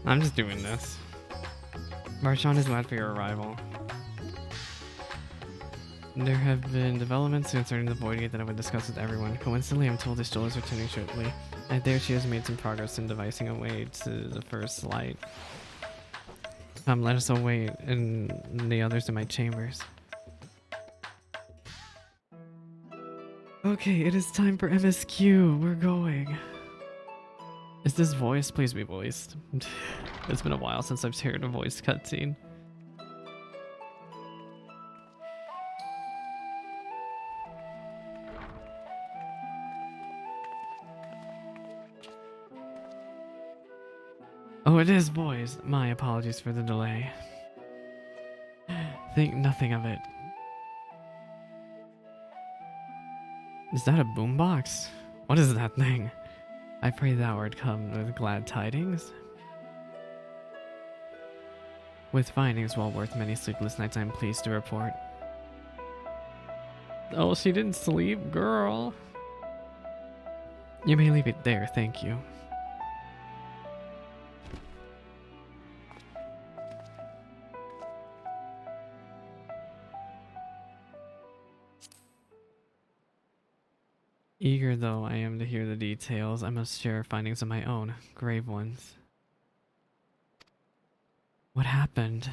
I'm just doing this. Marchand is glad for your arrival. There have been developments concerning the Void Gate that I would discuss with everyone. Coincidentally, I'm told his is returning shortly. I dare she has made some progress in devising a way to the first light. Let us await and the others in my chambers. Okay, it is time for MSQ. We're going. Is this voiced? Please be voiced. It's been a while since I've heard a voice cutscene. Oh, it is voiced. My apologies for the delay. Think nothing of it. Is that a boombox? What is that thing? I pray thou art come with glad tidings. With findings well worth many sleepless nights, I'm pleased to report. Oh, she didn't sleep, girl. You may leave it there, thank you. Eager though I am to hear the details, I must share findings of my own, grave ones. What happened?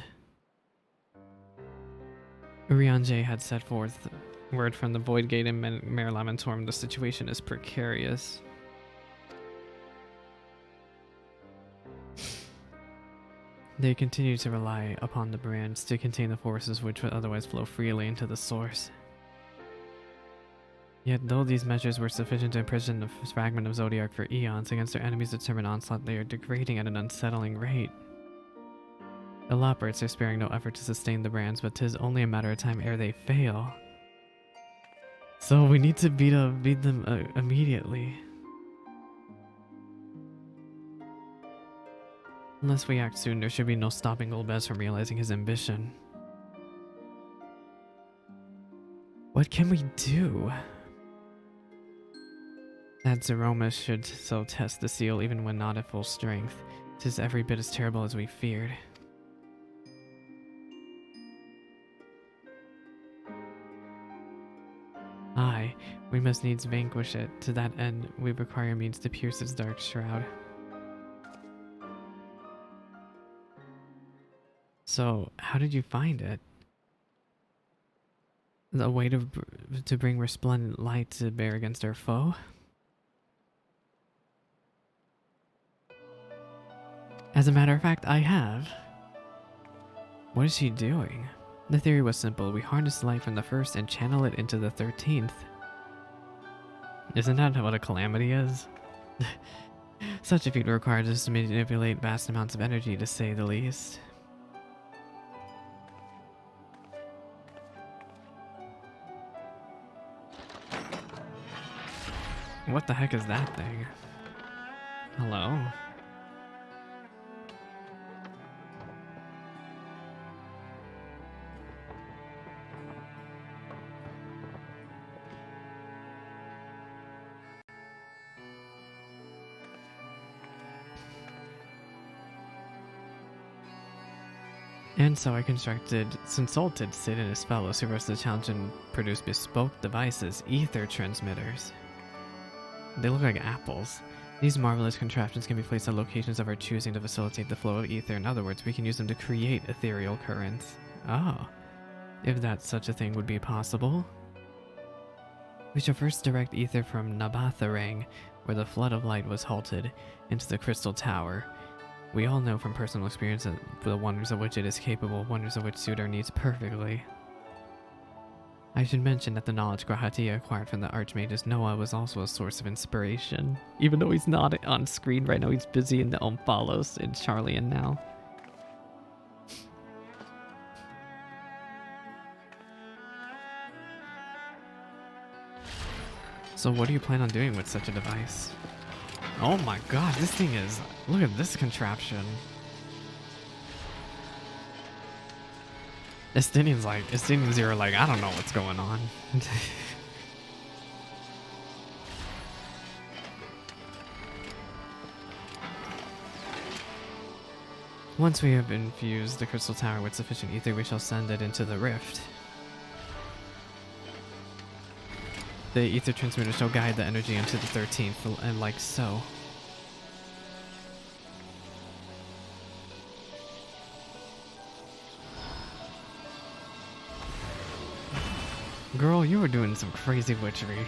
Urianger had set forth word from the Void Gate in Mare Lamentorum. The situation is precarious. They continue to rely upon the brands to contain the forces which would otherwise flow freely into the source. Yet though these measures were sufficient to imprison the fragment of Zodiac for eons against their enemies' determined onslaught, they are degrading at an unsettling rate. The Loppers are sparing no effort to sustain the brands, but 'tis only a matter of time ere they fail. So we need to beat them immediately. Unless we act soon, there should be no stopping Golbez from realizing his ambition. What can we do? That Zeroma should so test the seal even when not at full strength. 'Tis every bit as terrible as we feared. Aye, we must needs vanquish it. To that end, we require means to pierce its dark shroud. So, how did you find it? A way to bring resplendent light to bear against our foe? As a matter of fact, I have. What is she doing? The theory was simple. We harness light from the first and channel it into the 13th. Isn't that what a calamity is? Such a feat requires us to manipulate vast amounts of energy, to say the least. What the heck is that thing? Hello? And so I consulted Sid and his fellows who rose to the challenge and produced bespoke devices, ether transmitters. They look like apples. These marvelous contraptions can be placed at locations of our choosing to facilitate the flow of ether. In other words, we can use them to create ethereal currents. Oh, if that such a thing would be possible. We shall first direct ether from Nabatharang, where the flood of light was halted, into the Crystal Tower. We all know from personal experience that the wonders of which it is capable, wonders of which suit our needs perfectly. I should mention that the knowledge Grahatia acquired from the Archmage's Noah was also a source of inspiration. Even though he's not on screen right now, he's busy in the Omphalos in Charlian now. So what do you plan on doing with such a device? Oh my god, this thing is... Look at this contraption. Estinians here are like, I don't know what's going on. Once we have infused the crystal tower with sufficient ether, we shall send it into the rift. The ether transmitter shall guide the energy into the 13th, and like so. Girl, you were doing some crazy witchery.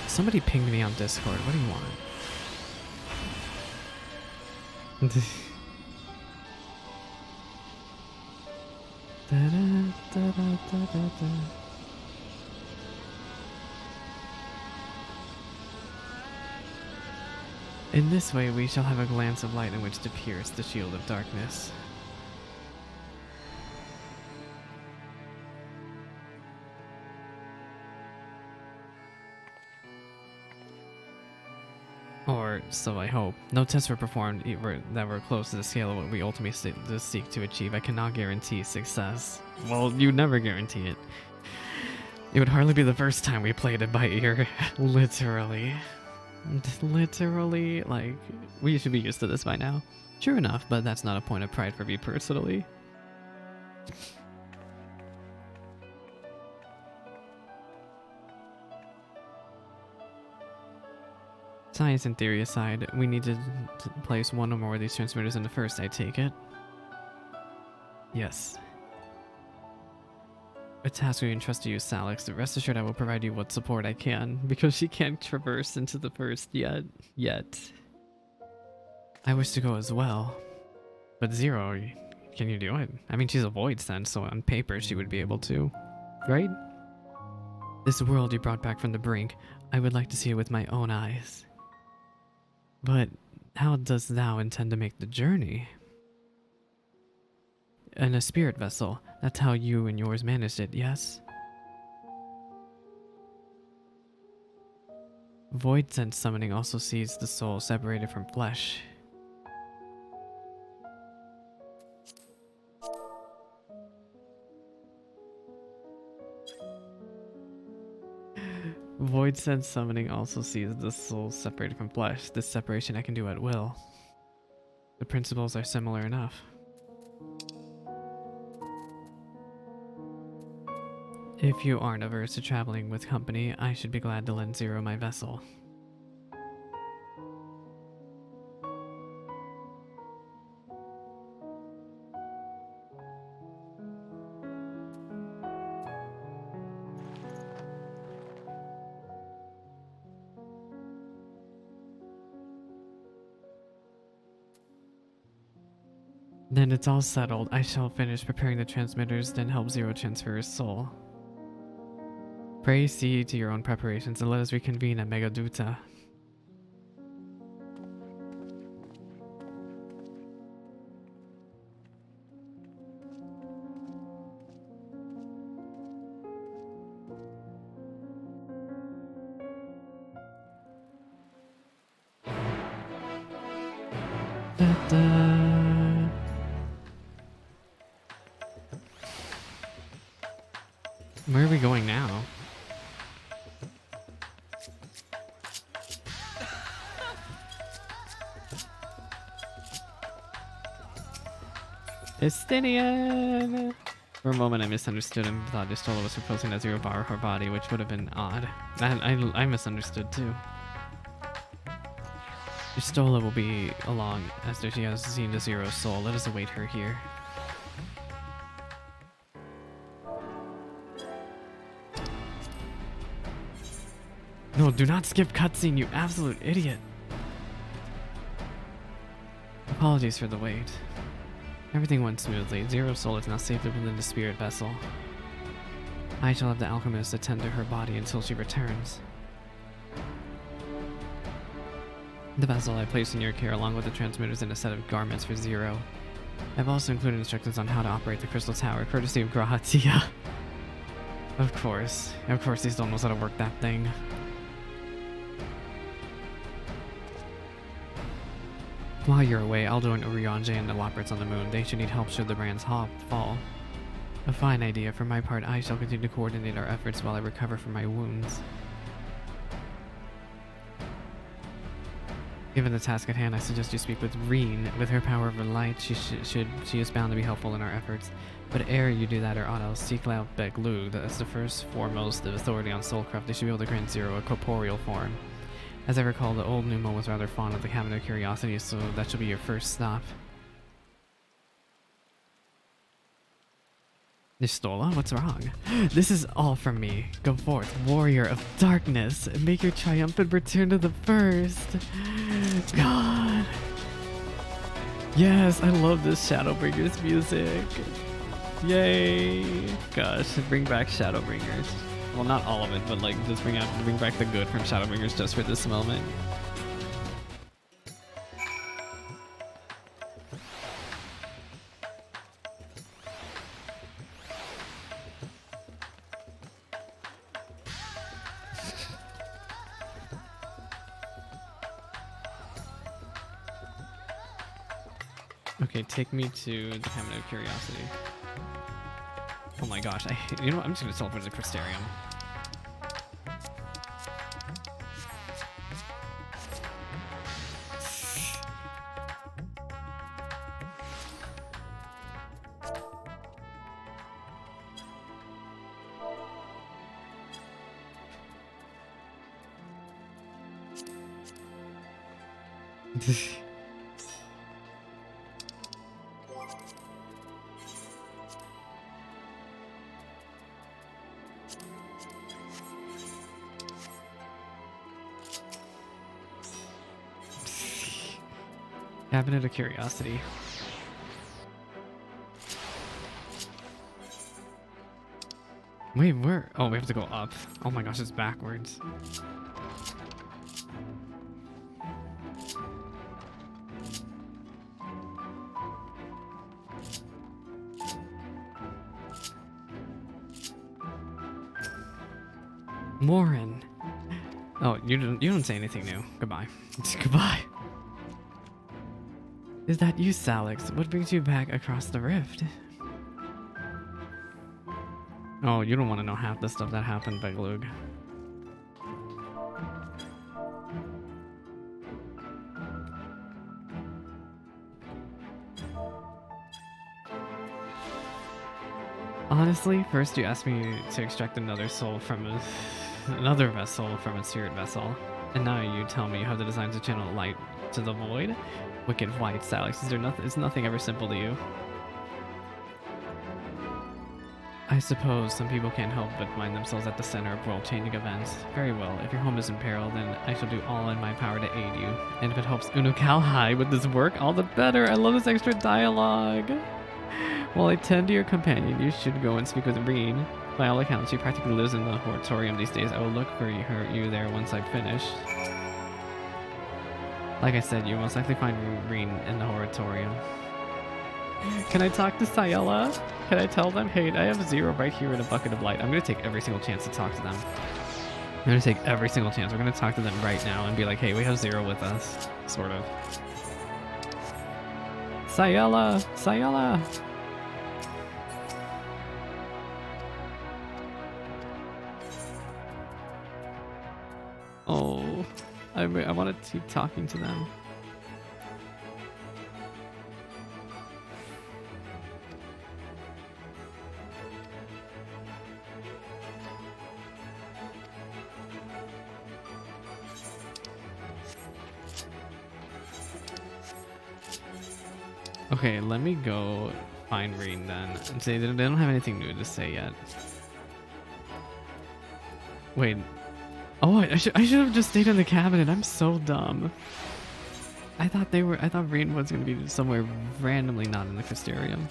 Somebody pinged me on Discord. What do you want? In this way, we shall have a glance of light in which to pierce the shield of darkness. Or so I hope. No tests were performed that were close to the scale of what we ultimately seek to achieve. I cannot guarantee success. Well, you never guarantee it. It would hardly be the first time we played it by ear. Literally. Literally, like, we should be used to this by now. Sure enough, but that's not a point of pride for me personally. Science and theory aside, we need to place one or more of these transmitters in the first, I take it? Yes. A task we entrust to you, Salix. Rest assured I will provide you what support I can, because she can't traverse into the first yet. I wish to go as well. But Zero, can you do it? I mean, she's a void sense, so on paper she would be able to. Right? This world you brought back from the brink, I would like to see it with my own eyes. But how dost thou intend to make the journey? In a spirit vessel. That's how you and yours managed it, yes? Void sense summoning also sees the soul separated from flesh. Void sense summoning also sees the soul separated from flesh. This separation I can do at will. The principles are similar enough. If you aren't averse to traveling with company, I should be glad to lend Zero my vessel. Then it's all settled. I shall finish preparing the transmitters, then help Zero transfer his soul. Pray see to your own preparations and let us reconvene at Megaduta. Where are we going now? Estinian! For a moment I misunderstood and thought Distola was proposing that Zero borrow her body, which would have been odd. I misunderstood too. Distola will be along as she has seen the Zero soul. Let us await her here. No, do not skip cutscene, you absolute idiot. Apologies for the wait. Everything went smoothly. Zero's soul is now safely within the spirit vessel. I shall have the alchemist attend to her body until she returns. The vessel I placed in your care along with the transmitters and a set of garments for Zero. I've also included instructions on how to operate the crystal tower, courtesy of Grahatia. Of course he still knows how to work that thing. While you're away, I'll join Uriange and the Loppers on the moon. They should need help should the brand's fall. A fine idea. For my part, I shall continue to coordinate our efforts while I recover from my wounds. Given the task at hand, I suggest you speak with Reen. With her power over light, she is bound to be helpful in our efforts. But ere you do that, or aught else, seek out Beglug. That's the first foremost of authority on Soulcraft. They should be able to grant Zero a corporeal form. As I recall, the old Numo was rather fond of the Cabinet of Curiosity, so that should be your first stop. Nistola, what's wrong? This is all from me. Go forth, warrior of darkness, and make your triumphant return to the first. God. Yes, I love this Shadowbringers music. Yay. Gosh, bring back Shadowbringers. Well, not all of it, but like just bring back the good from Shadowbringers just for this moment. Okay, take me to the Cabinet of Curiosity. Oh my gosh, you know what? I'm just gonna teleport to the Crystarium. Cabinet of Curiosity. Wait, where? Oh, we have to go up. Oh my gosh, it's backwards. Warren. Oh, you don't say anything new. Goodbye. Goodbye. Is that you, Salix? What brings you back across the rift? Oh, you don't want to know half the stuff that happened, Beglug. Honestly, first you asked me to extract another soul from another vessel from a spirit vessel, and now you tell me how to design to channel light to the void. Wicked white, Salix. Is nothing ever simple to you? I suppose some people can't help but find themselves at the center of world-changing events. Very well, if your home is in peril, then I shall do all in my power to aid you. And if it helps Unukalhai with this work, all the better. I love this extra dialogue. While I tend to your companion, you should go and speak with Reen. By all accounts, she practically lives in the Horatorium these days. I will look for you there once I've finished. Like I said, you most likely find Reen in the Horatorium. Can I talk to Sayella? Can I tell them, hey, I have Zero right here in a bucket of light. I'm going to take every single chance to talk to them. I'm going to take every single chance. We're going to talk to them right now and be like, hey, we have Zero with us. Sort of. Sayella! Sayella! Oh, I want to keep talking to them. Okay, let me go find Reen then. And say they don't have anything new to say yet. Wait. Oh, I should have just stayed in the cabinet. I'm so dumb. I thought Reen was gonna be somewhere randomly not in the Crystarium.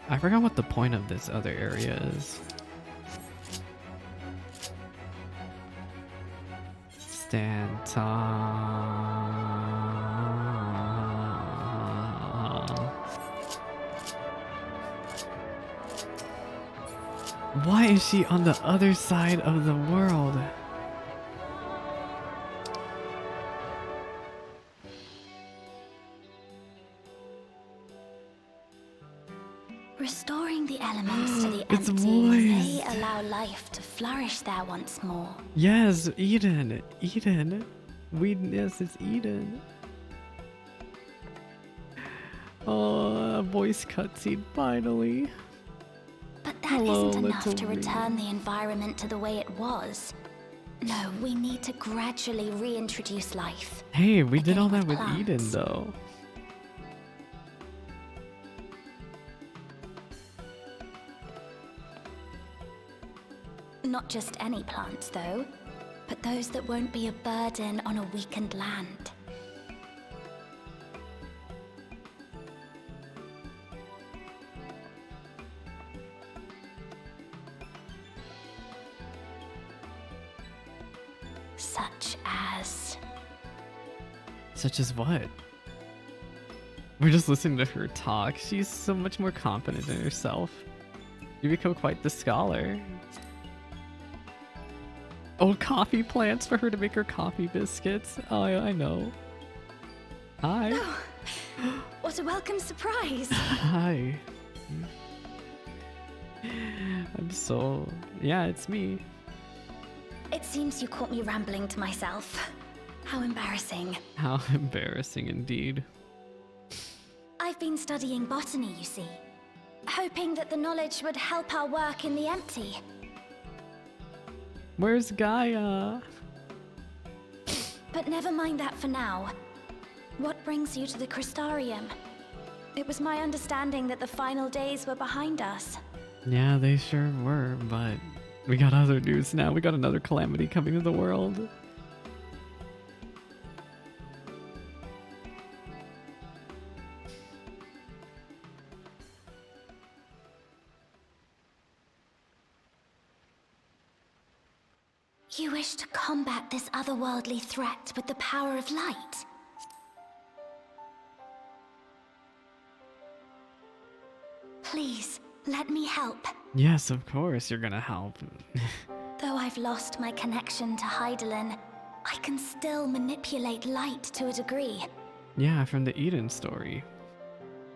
I forgot what the point of this other area is. Stand tall. Why is she on the other side of the world? Restoring the elements to the It's empty may moist. allow life to flourish there once more. Yes, Eden. Eden. Yes, it's Eden. Oh, a voice cutscene finally. But that Hello, isn't enough little to return the environment to the way it was. No, we need to gradually reintroduce life. Hey, we did all that beginning with Eden plants. though. Not just any plants, though, but those that won't be a burden on a weakened land. Such as... Such as what? We're just listening to her talk. She's so much more confident in herself. You become quite the scholar. Oh, coffee plants for her to make her coffee biscuits. Oh, I know. Hi. Oh, what a welcome surprise! Hi. I'm so... Yeah, it's me. It seems you caught me rambling to myself. How embarrassing. How embarrassing indeed. I've been studying botany, you see. Hoping that the knowledge would help our work in the empty. Where's Gaia? But never mind that for now. What brings you to the Crystarium? It was my understanding that the final days were behind us. Yeah, they sure were, but we got other news now. We got another calamity coming to the world. You wish to combat this otherworldly threat with the power of light? Please, let me help. Yes, of course, you're gonna help. Though I've lost my connection to Hydaelyn, I can still manipulate light to a degree. Yeah, from the Eden story.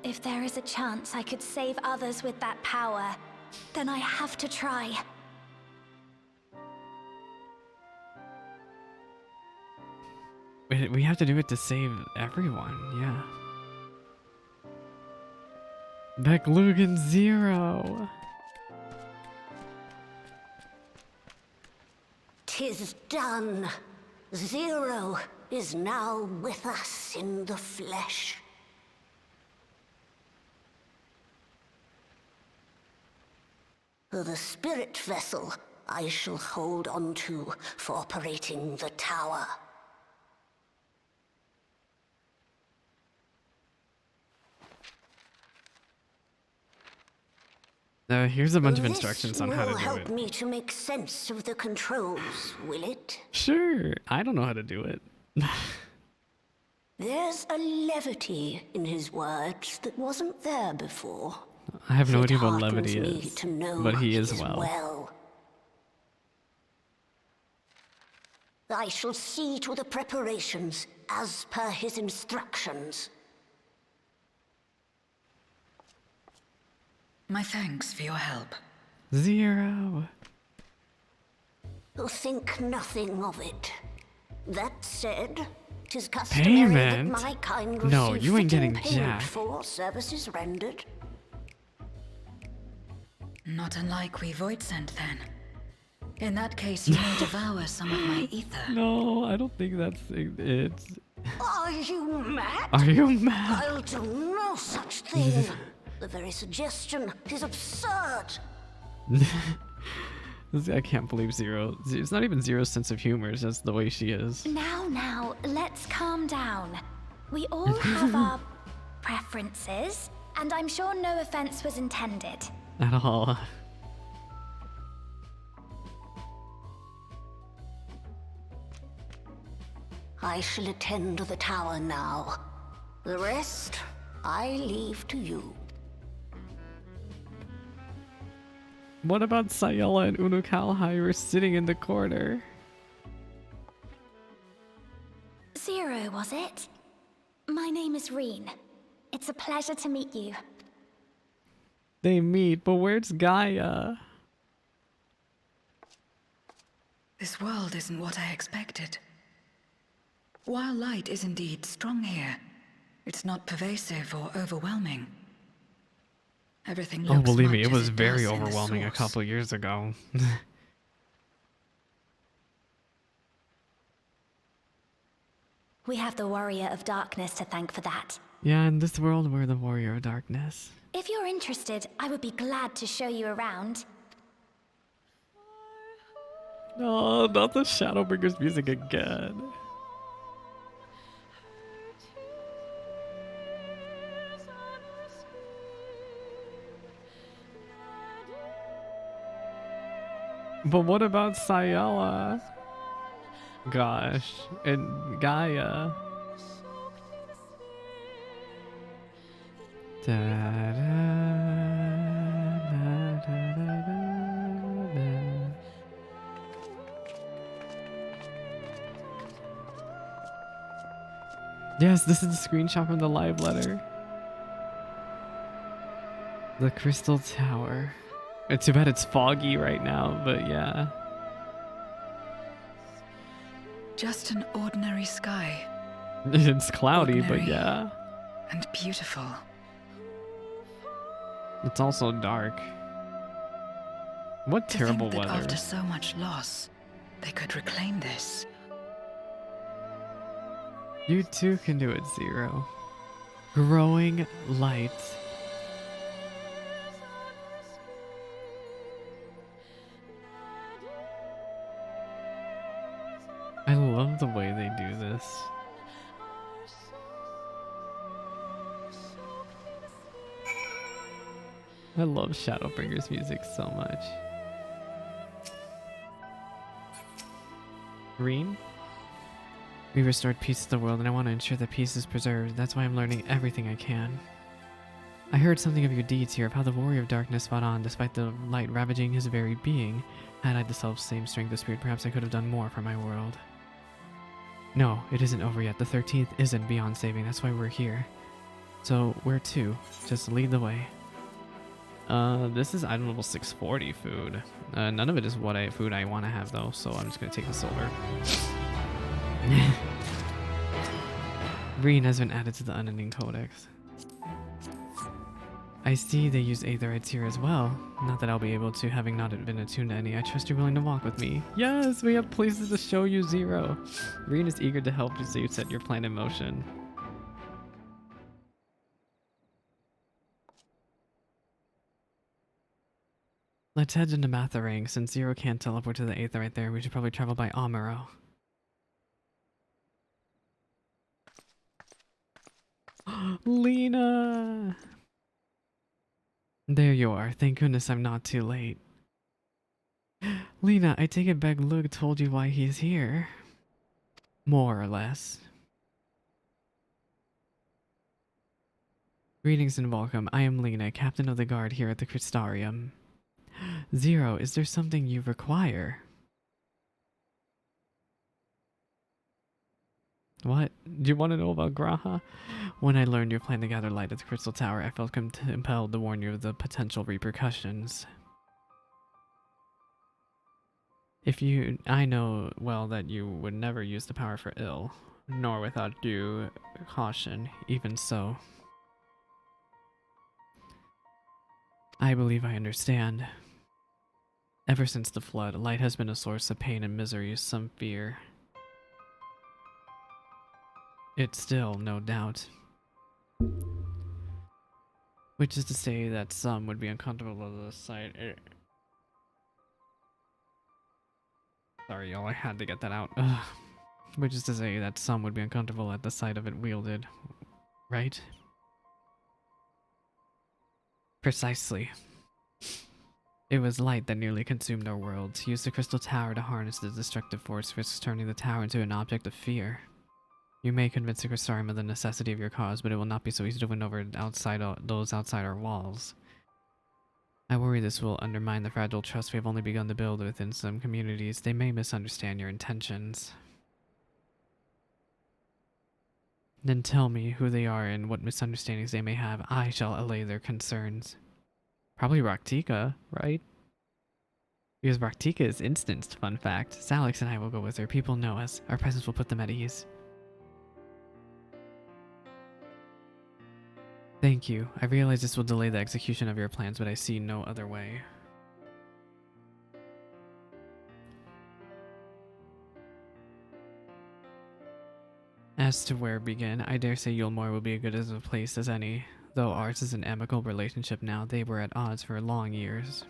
If there is a chance I could save others with that power, then I have to try. We have to do it to save everyone, yeah. Becklugan 0. 'Tis done. Zero is now with us in the flesh. The spirit vessel I shall hold on to for operating the tower. Here's a bunch of This instructions on how to will do help it. me to make sense of the controls, will it? Sure, I don't know how to do it. There's a levity in his words that wasn't there before. I have no It idea what heartens levity me is, to know but he it is well. I shall see to the preparations as per his instructions. My thanks for your help. 0. Think nothing of it. That said, 'tis customary that Payment? my kind No, receive you ain't fitting getting payment jack. for services rendered. Not unlike we Void sent then. In that case, you may devour some of my ether. No, I don't think that's it. Are you mad? Are you mad? I'll do no such thing. The very suggestion is absurd. I can't believe 0. It's not even 0's sense of humor, it's just the way she is. Now, let's calm down. We all have our preferences, and I'm sure no offense was intended. At all. I shall attend to the tower now. The rest, I leave to you. What about Sayela and Unukalhai who were sitting in the corner? 0, was it? My name is Reen. It's a pleasure to meet you. They meet, but where's Gaia? This world isn't what I expected. While light is indeed strong here, it's not pervasive or overwhelming. Everything Oh, looks believe me, much it as was it very does in the overwhelming a source. couple years ago. We have the Warrior of Darkness to thank for that. Yeah, in this world, we're the Warrior of Darkness. If you're interested, I would be glad to show you around. No, not the Shadowbringers music again. But what about Sayala? Gosh, and Gaia. Da, da, da, da, da, da. Yes, this is the screenshot from the live letter. The Crystal Tower. It's too bad it's foggy right now, but yeah. Just an ordinary sky. It's cloudy, but Ordinary. yeah. And beautiful. It's also dark. What To terrible think that weather. after so much loss, they could reclaim this. You too can do it, Zero. Growing light. I love the way they do this. I love Shadowbringers music so much. Green? We restored peace to the world, and I want to ensure that peace is preserved. That's why I'm learning everything I can. I heard something of your deeds here, of how the Warrior of Darkness fought on, despite the light ravaging his very being. Had I the self-same strength of spirit, perhaps I could have done more for my world. No, it isn't over yet. The 13th isn't beyond saving. That's why we're here. So, where to? Just lead the way. This is item level 640 food. None of it is what food I want to have though, so I'm just gonna take the silver. Green has been added to the unending codex. I see they use aetherites here as well. Not that I'll be able to, having not been attuned to any. I trust you're willing to walk with me. Yes, we have places to show you, Zero. Green is eager to help you so you set your plan in motion. Let's head into Matharang. Since Zero can't teleport to the aetherite there, we should probably travel by Amuro. Lena! There you are. Thank goodness I'm not too late. Lena, I take it back Lug told you why he's here. More or less. Greetings and welcome. I am Lena, captain of the guard here at the Crystarium. Zero, is there something you require? What? Do you want to know about Graha? When I learned your plan to gather light at the Crystal Tower, I felt compelled to warn you of the potential repercussions. I know well that you would never use the power for ill, nor without due caution, even so. I believe I understand. Ever since the flood, light has been a source of pain and misery, some fear. It's still, no doubt. Which is to say that some would be uncomfortable at the sight. Sorry, y'all, I had to get that out. Ugh. Which is to say that some would be uncomfortable at the sight of it wielded, right? Precisely. It was light that nearly consumed our worlds. Use the Crystal Tower to harness the destructive force, risks turning the tower into an object of fear. You may convince the Crystarium of the necessity of your cause, but it will not be so easy to win over those outside our walls. I worry this will undermine the fragile trust we have only begun to build within some communities. They may misunderstand your intentions. Then tell me who they are and what misunderstandings they may have. I shall allay their concerns. Probably Raktika, right? Because Raktika is instanced, fun fact. Salix and I will go with her. People know us. Our presence will put them at ease. Thank you. I realize this will delay the execution of your plans, but I see no other way. As to where begin, I dare say Yulmore will be as good as a place as any. Though ours is an amicable relationship now, they were at odds for long years.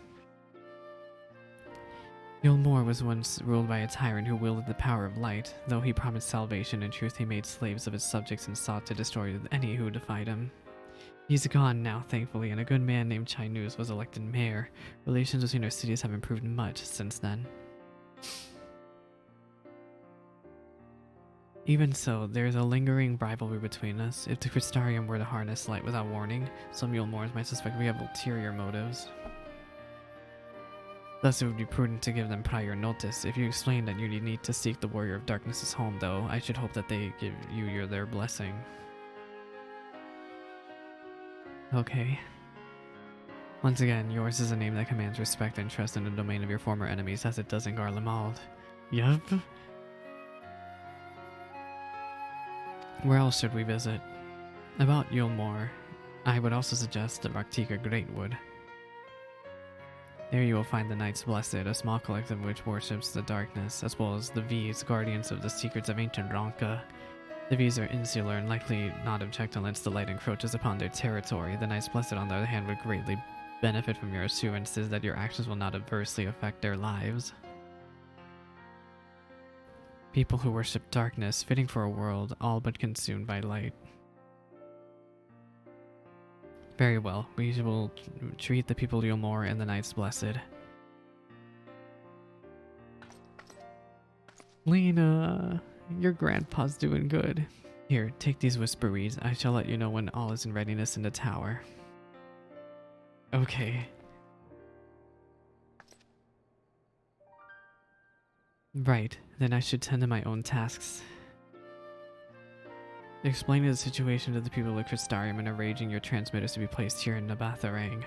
Yulmore was once ruled by a tyrant who wielded the power of light. Though he promised salvation, in truth he made slaves of his subjects and sought to destroy any who defied him. He's gone now, thankfully, and a good man named Chinese was elected mayor. Relations between our cities have improved much since then. Even so, there is a lingering rivalry between us. If the Crystarium were to harness light without warning, some Yulmores might suspect we have ulterior motives. Thus, it would be prudent to give them prior notice. If you explain that you need to seek the Warrior of Darkness's home, though, I should hope that they give you their blessing. Okay. Once again, yours is a name that commands respect and trust in the domain of your former enemies, as it does in Garlemald. Yup. Where else should we visit? About Yulmore, I would also suggest the Raktika Greatwood. There you will find the Knights Blessed, a small collective which worships the darkness, as well as the V's, guardians of the secrets of ancient Ronka. The V's are insular and likely not object unless the light encroaches upon their territory. The Knights Blessed, on the other hand, would greatly benefit from your assurances that your actions will not adversely affect their lives. People who worship darkness, fitting for a world all but consumed by light. Very well, we will treat the people Yulmore and the Knights Blessed. Lena, your grandpa's doing good. Here, take these whisper-reeds. I shall let you know when all is in readiness in the tower. Okay. Right, then I should tend to my own tasks. Explaining the situation to the people of Crystarium and arranging your transmitters to be placed here in Nabatharang.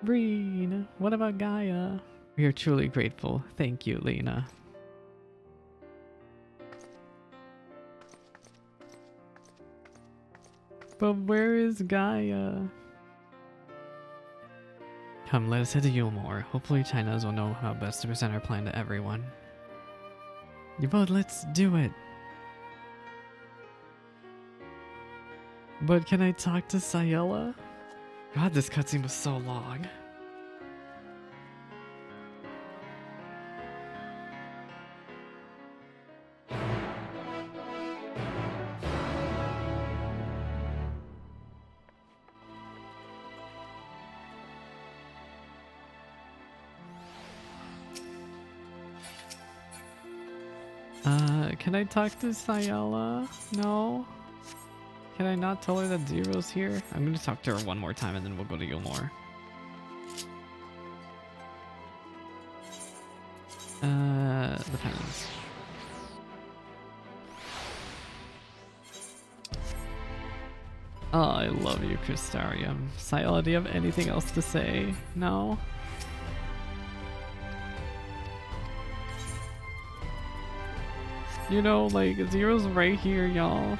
Breen, what about Gaia? We are truly grateful. Thank you, Lena. But where is Gaia? Come, let us head to Yulmore. Hopefully Chinese will know how best to present our plan to everyone. But let's do it. But can I talk to Sayela? God, this cutscene was so long. Can I talk to Sayela? No? Can I not tell her that Zero's here? I'm gonna talk to her one more time and then we'll go to Yulmore. Depends. Oh, I love you, Crystarium. Sayela, do you have anything else to say? No? You know, like, Zero's right here, y'all.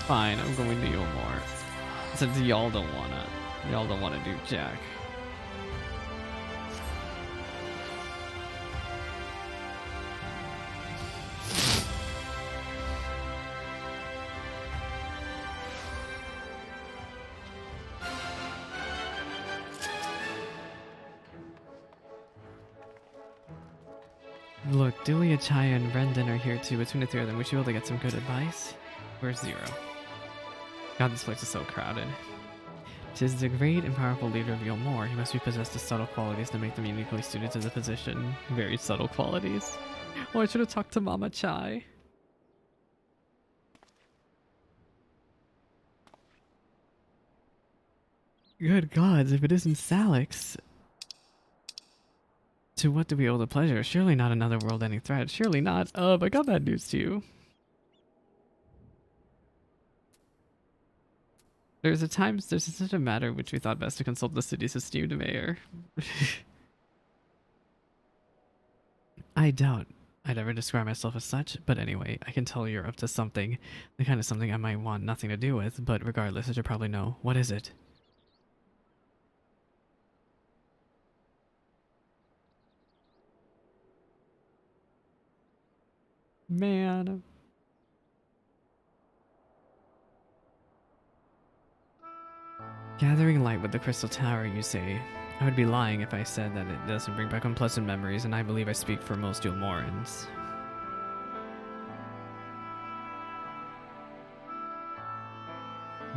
Fine, I'm going to Yulmore. Since y'all don't wanna do Jack. Look, Dulia, Chaya, and Brendan are here too. Between the three of them, we should be able to get some good advice. Where's Zero? God, this place is so crowded. 'Tis the great and powerful leader of Yulmore. He must be possessed of subtle qualities to make them uniquely suited to the position. Very subtle qualities. Oh, I should have talked to Mama Chai. Good gods, if it isn't Salix. To what do we owe the pleasure? Surely not another world-ending threat. Surely not. I got bad news too. There's such a matter which we thought best to consult the city's esteemed mayor. I doubt I'd ever describe myself as such, but anyway, I can tell you're up to something. The kind of something I might want nothing to do with, but regardless, I should probably know. What is it? Man. Gathering light with the Crystal Tower, you say. I would be lying if I said that it doesn't bring back unpleasant memories, and I believe I speak for most Yulmorans.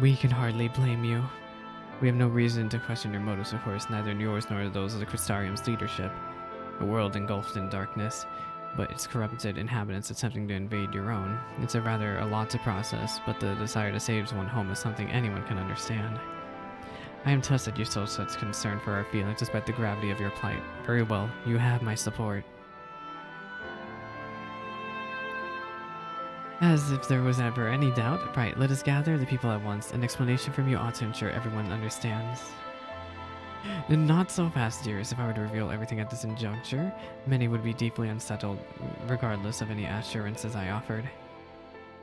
We can hardly blame you. We have no reason to question your motives, of course, neither yours nor those of the Crystarium's leadership. A world engulfed in darkness, but its corrupted inhabitants attempting to invade your own. It's a lot to process, but the desire to save one home is something anyone can understand. I am touched that you show such concern for our feelings despite the gravity of your plight. Very well, you have my support. As if there was ever any doubt. Right, let us gather the people at once. An explanation from you ought to ensure everyone understands. Not so fast, dearest. If I were to reveal everything at this juncture, many would be deeply unsettled, regardless of any assurances I offered.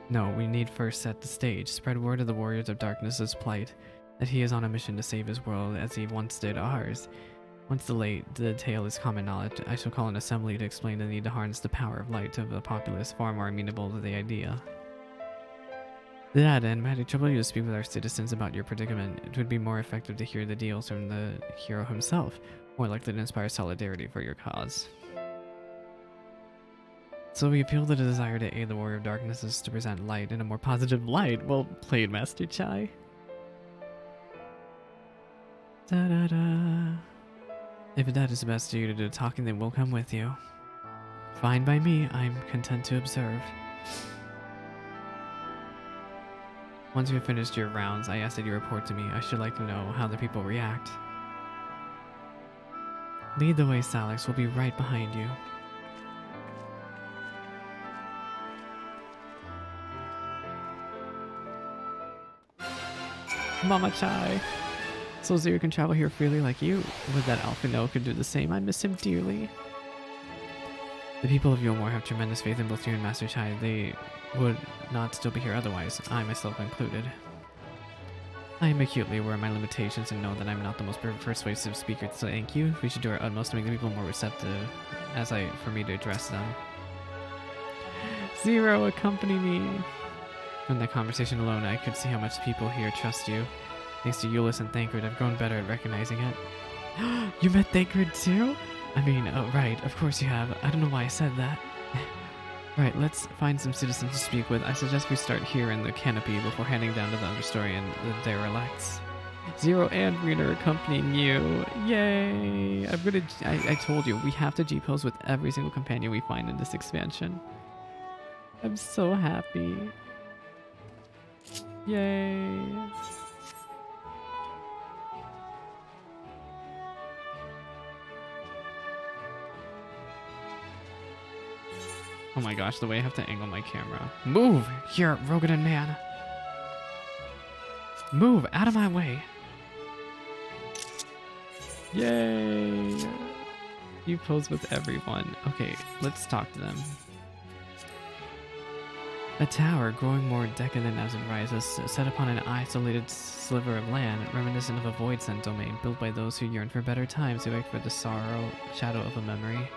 No, we need first set the stage, spread word of the Warriors of Darkness's plight, that he is on a mission to save his world as he once did ours. Once the tale is common knowledge, I shall call an assembly to explain the need to harness the power of light to the populace far more amenable to the idea. To that end, might I trouble you to speak with our citizens about your predicament? It would be more effective to hear the deals from the hero himself, more likely to inspire solidarity for your cause. So we appeal to the desire to aid the Warrior of Darknesses to present light in a more positive light. Well played, Master Chai. Da-da-da. If that is best for you to do the talking, then we'll come with you. Fine by me, I'm content to observe. Once you have finished your rounds, I ask that you report to me. I should like to know how the people react. Lead the way, Salix. We'll be right behind you. Mama Chai. So Zero can travel here freely like you. Would that Alpha Noah could do the same? I miss him dearly. The people of Yulmore have tremendous faith in both you and Master Chai. They would not still be here otherwise, I myself included. I am acutely aware of my limitations and know that I'm not the most persuasive speaker, so thank you. We should do our utmost to make the people more receptive for me to address them. Zero, accompany me. From that conversation alone, I could see how much people here trust you. Thanks to Euless and Thancred, I've grown better at recognizing it. You met Thancred too? I mean, oh, right, of course you have. I don't know why I said that. Right, let's find some citizens to speak with. I suggest we start here in the canopy before heading down to the understory and the derelicts. Zero and Rena are accompanying you. Yay! I told you, we have to G-pose with every single companion we find in this expansion. I'm so happy. Yay! Oh my gosh, the way I have to angle my camera. Move! Here, Rogan man! Move! Out of my way! Yay! You pose with everyone. Okay, let's talk to them. A tower, growing more decadent as it rises, set upon an isolated sliver of land, reminiscent of a void-sent domain, built by those who yearn for better times, who wait for the shadow of a memory.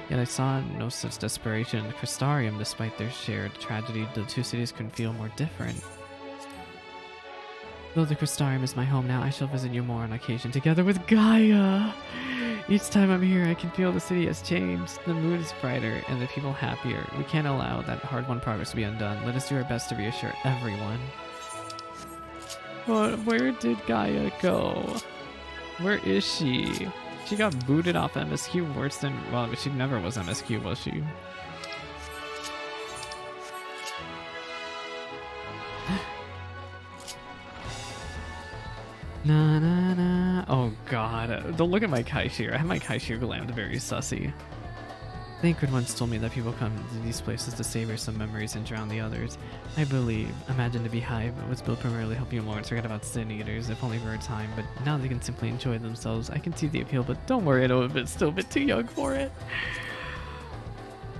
Yet I saw no such desperation in the Crystarium. Despite their shared tragedy, the two cities couldn't feel more different. Though the Crystarium is my home now, I shall visit you more on occasion, together with Gaia! Each time I'm here, I can feel the city has changed. The mood is brighter, and the people happier. We can't allow that hard-won progress to be undone. Let us do our best to reassure everyone. But where did Gaia go? Where is she? She got booted off MSQ worse than... Well, she never was MSQ, was she? Na na na. Oh god. Don't look at my Kaishir. I have my Kaishir glammed very sussy. Thancred once told me that people come to these places to savor some memories and drown the others. I believe. Imagine the Beehive was built primarily to help you more forget about sin eaters, if only for a time, but now they can simply enjoy themselves. I can see the appeal, but don't worry, I know it's still a bit too young for it.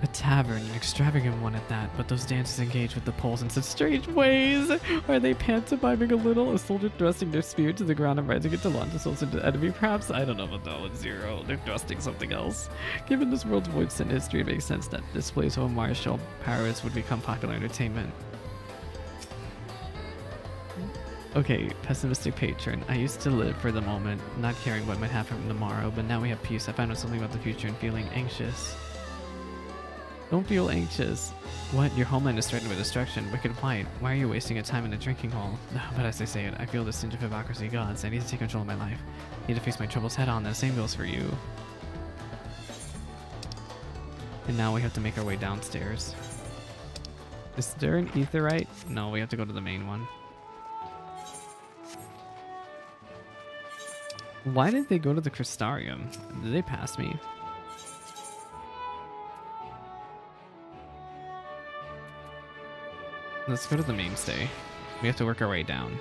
A tavern, an extravagant one at that, but those dancers engage with the poles in such strange ways. Are they pantomiming a little? A soldier thrusting their spear to the ground and rising it to launch themselves into the enemy, perhaps? I don't know about that one, Zero. They're thrusting something else. Given this world's voice and history, it makes sense that displays of martial prowess would become popular entertainment. Okay, pessimistic patron. I used to live for the moment, not caring what might happen tomorrow, but now we have peace. I found out something about the future and feeling anxious. Don't feel anxious. What? Your homeland is threatened with destruction. Wicked plight. Why are you wasting your time in a drinking hole? But as I say it, I feel the stench of hypocrisy. Gods, I need to take control of my life. I need to face my troubles head on. The same goes for you. And now we have to make our way downstairs. Is there an aetheryte? No, we have to go to the main one. Why did they go to the Crystarium? Did they pass me? Let's go to the mainstay. We have to work our way down.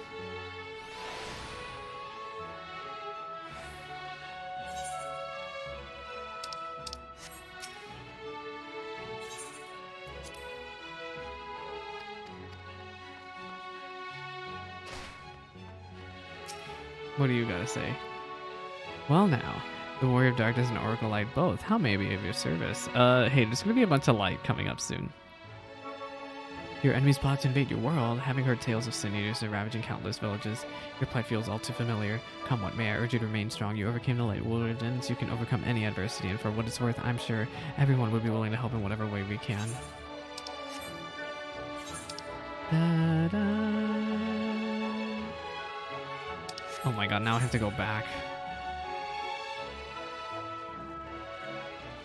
What do you gotta say? Well now, the Warrior of Darkness and Oracle Light both. How may I be of your service? Hey, there's gonna be a bunch of light coming up soon. Your enemies plot to invade your world. Having heard tales of sin eaters and ravaging countless villages, your plight feels all too familiar. Come what may, I urge you to remain strong. You overcame the light wilderness, you can overcome any adversity, and for what it's worth, I'm sure everyone would be willing to help in whatever way we can. Oh my god, now I have to go back.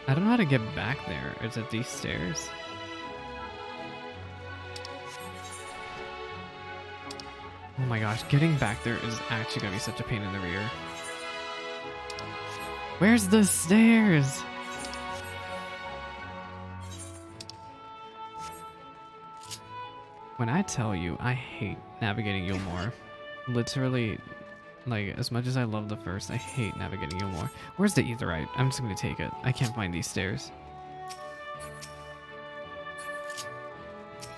I don't know how to get back there. Is it these stairs? Oh my gosh, getting back there is actually gonna be such a pain in the rear. Where's the stairs? When I tell you, I hate navigating Yulmore. Literally, like, as much as I love the first, I hate navigating Yulmore. Where's the aetheryte? I'm just gonna take it. I can't find these stairs.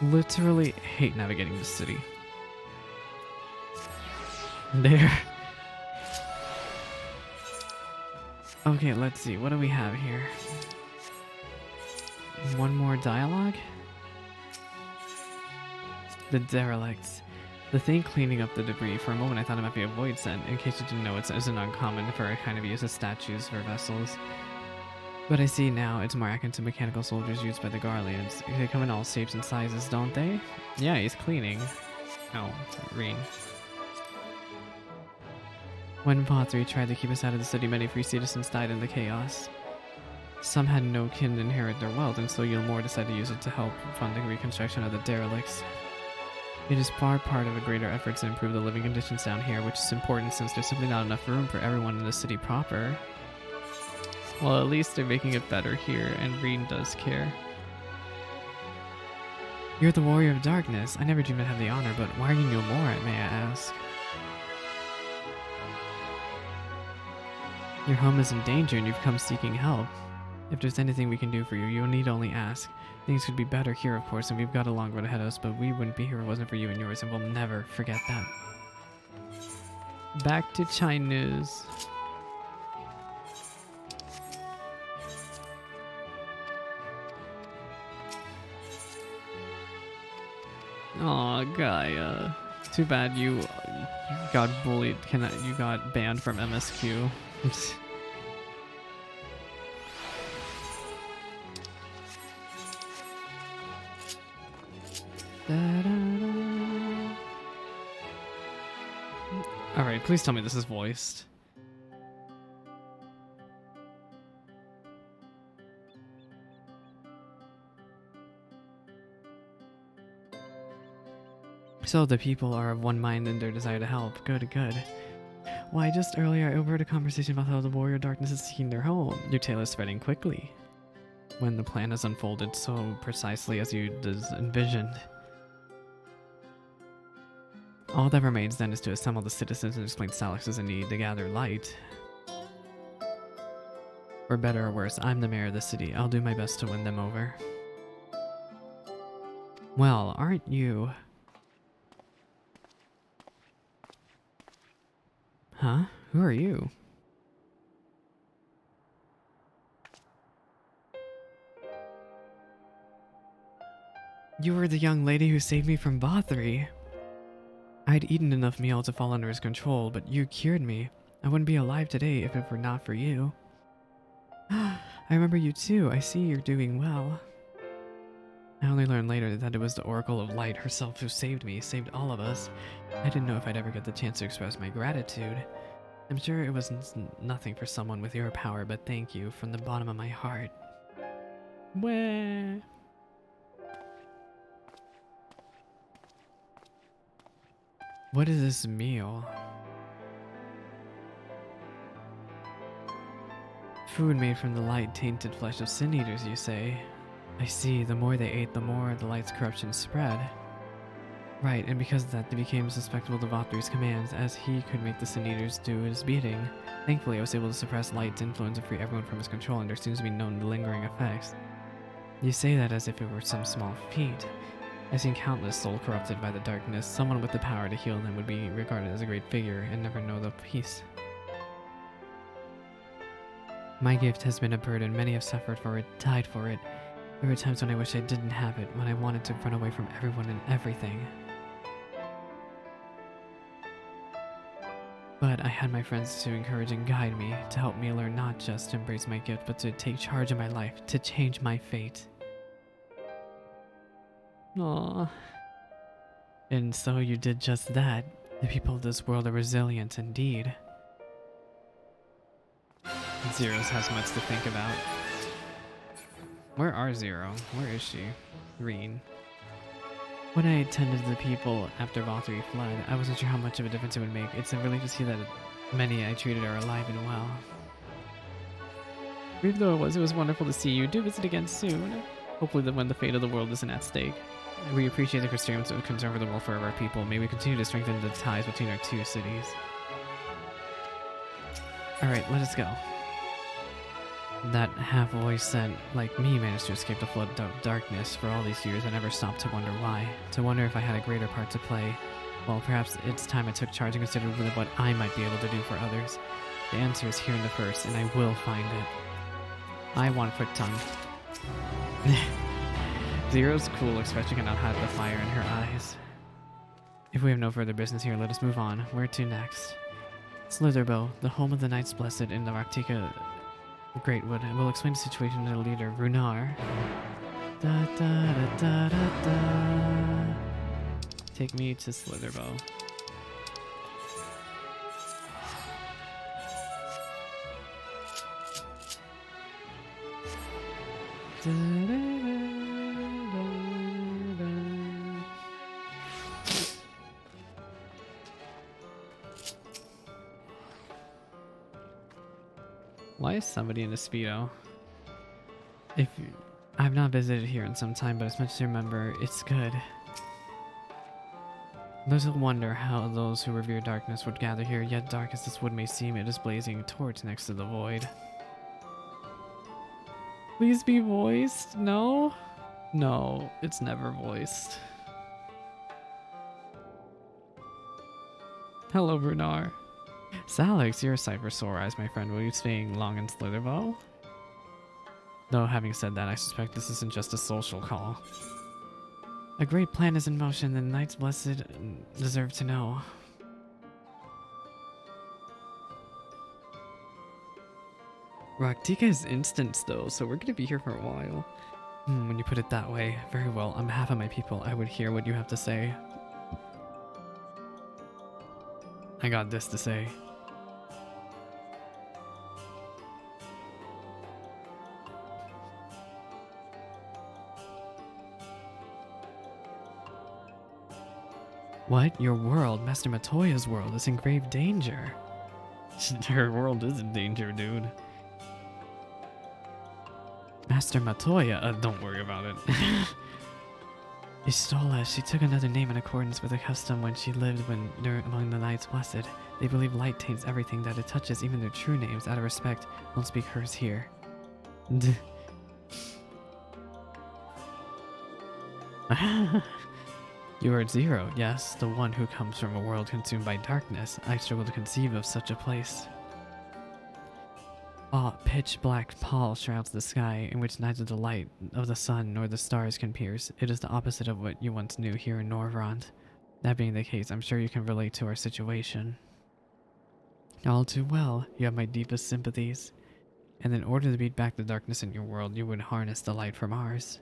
Literally hate navigating the city. There. Okay, let's see. What do we have here? One more dialogue? The derelicts. The thing cleaning up the debris. For a moment I thought it might be a void scent. In case you didn't know, it isn't uncommon for a kind of use of statues for vessels. But I see now, it's more akin to mechanical soldiers used by the Garleans. They come in all shapes and sizes, don't they? Yeah, he's cleaning. Oh, Reen. When Pottery tried to keep us out of the city, many free citizens died in the chaos. Some had no kin to inherit their wealth, and so Yulmore decided to use it to help fund the reconstruction of the derelicts. It is far part of a greater effort to improve the living conditions down here, which is important since there's simply not enough room for everyone in the city proper. Well, at least they're making it better here, and Reen does care. You're the Warrior of Darkness. I never dreamed I'd have the honor, but why are you Yulmore, may I ask? Your home is in danger and you've come seeking help. If there's anything we can do for you, you'll need only ask. Things could be better here, of course, and we've got a long road ahead of us, but we wouldn't be here if it wasn't for you and yours, and we'll never forget that. Back to Chinese. Aw, Gaia. Too bad you got bullied. You got banned from MSQ. Alright, please tell me this is voiced. So the people are of one mind in their desire to help. Good, good. Why, just earlier I overheard a conversation about how the Warrior of Darkness is seeking their home. Your tale is spreading quickly. When the plan has unfolded so precisely as you envisioned. All that remains then is to assemble the citizens and explain Salix's need to gather light. For better or worse, I'm the mayor of the city. I'll do my best to win them over. Well, aren't you... Huh? Who are you? You were the young lady who saved me from Bothri. I'd eaten enough meal to fall under his control, but you cured me. I wouldn't be alive today if it were not for you. I remember you too. I see you're doing well. I only learned later that it was the Oracle of Light herself who saved me, saved all of us. I didn't know if I'd ever get the chance to express my gratitude. I'm sure it was nothing for someone with your power, but thank you from the bottom of my heart. Wah. What is this meal? Food made from the light-tainted flesh of sin eaters, you say? I see, the more they ate, the more the light's corruption spread. Right, and because of that, they became susceptible to Vothri's commands, as he could make the sin eaters do his bidding. Thankfully, I was able to suppress light's influence and free everyone from his control, and there seems to be no lingering effects. You say that as if it were some small feat. I've seen countless souls corrupted by the darkness. Someone with the power to heal them would be regarded as a great figure and never know the peace. My gift has been a burden. Many have suffered for it, died for it. There were times when I wish I didn't have it, when I wanted to run away from everyone and everything. But I had my friends to encourage and guide me, to help me learn not just to embrace my gift, but to take charge of my life, to change my fate. Aww. And so you did just that. The people of this world are resilient indeed. Zeros has much to think about. Where are Zero? Where is she? Green. When I attended to the people after Vothri fled, I wasn't sure how much of a difference it would make. It's a relief to see that many I treated are alive and well. Brief though it was wonderful to see you. Do visit again soon. Hopefully when the fate of the world isn't at stake. We appreciate the concern for the welfare of our people. May we continue to strengthen the ties between our two cities. Alright, let us go. That half-voice sent, like me, managed to escape the flood of darkness for all these years. I never stopped to wonder why. To wonder if I had a greater part to play. Well, perhaps it's time I took charge and considered what I might be able to do for others. The answer is here in the verse, and I will find it. I want quick tongue. Zero's cool, especially cannot hide the fire in her eyes. If we have no further business here, let us move on. Where to next? Slitherbow, the home of the Knights Blessed in the Raktika Greatwood. We'll explain the situation to the leader, Runar. Da, da, da, da, da, da. Take me to Slitherbow. Da, da, da. Why is somebody in a Speedo? I've not visited here in some time, but as much as I remember, it's good. Those who wonder how those who revere darkness would gather here, yet dark as this wood may seem, it is blazing torch next to the void. Please be voiced? No? No, it's never voiced. Hello, Brunar. Salix, you're a sight for sore eyes, my friend. Will you staying long in Slitherbow? Though, having said that, I suspect this isn't just a social call. A great plan is in motion, the Knights Blessed deserve to know. Raktika is instance though, so we're gonna be here for a while. When you put it that way, very well. On behalf of my people, I would hear what you have to say. I got this to say. What? Your world, Master Matoya's world, is in grave danger. Her world is in danger, dude. Master Matoya? Don't worry about it. Istola, she took another name in accordance with a custom when she lived among the Knights Blessed. They believe light taints everything that it touches, even their true names. Out of respect, don't speak hers here. You are Zero, yes, the one who comes from a world consumed by darkness. I struggle to conceive of such a place. A pitch black pall shrouds the sky, in which neither the light of the sun nor the stars can pierce. It is the opposite of what you once knew here in Norvrond. That being the case, I'm sure you can relate to our situation. All too well, you have my deepest sympathies. And in order to beat back the darkness in your world, you would harness the light from ours.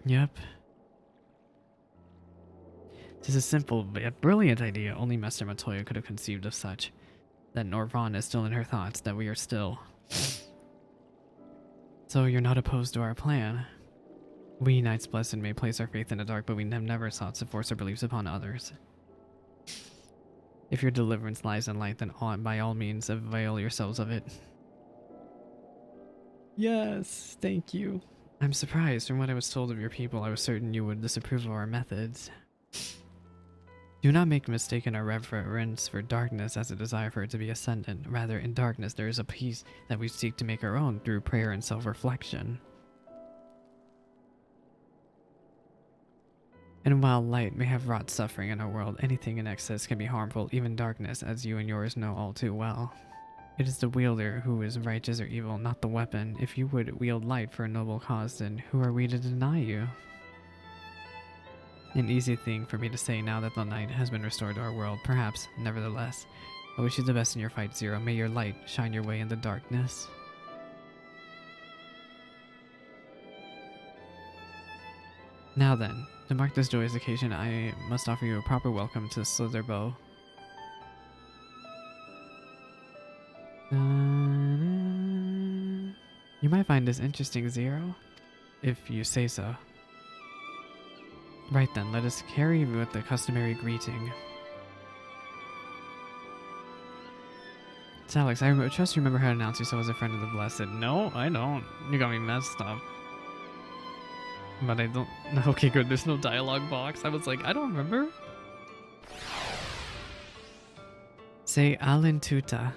Yep. Tis a simple yet brilliant idea. Only Master Matoya could have conceived of such. That Norvrond is still in her thoughts, that we are still. So you're not opposed to our plan? We, Knights Blessed, may place our faith in the dark, but we have never sought to force our beliefs upon others. If your deliverance lies in light, then by all means avail yourselves of it. Yes, thank you. I'm surprised. From what I was told of your people, I was certain you would disapprove of our methods. Do not make a mistake in our reverence for darkness as a desire for it to be ascendant. Rather, in darkness there is a peace that we seek to make our own through prayer and self-reflection. And while light may have wrought suffering in our world, anything in excess can be harmful, even darkness, as you and yours know all too well. It is the wielder who is righteous or evil, not the weapon. If you would wield light for a noble cause, then who are we to deny you? An easy thing for me to say now that the night has been restored to our world. Perhaps, nevertheless, I wish you the best in your fight, Zero. May your light shine your way in the darkness. Now then, to mark this joyous occasion, I must offer you a proper welcome to Slitherbow. You might find this interesting, Zero, if you say so. Right then, let us carry you with the customary greeting. It's Alex, I trust you remember how to announce yourself as a friend of the Blessed. No, I don't. You got me messed up. But I don't... Okay, good, there's no dialogue box. I was like, I don't remember. Say Alan Tuta.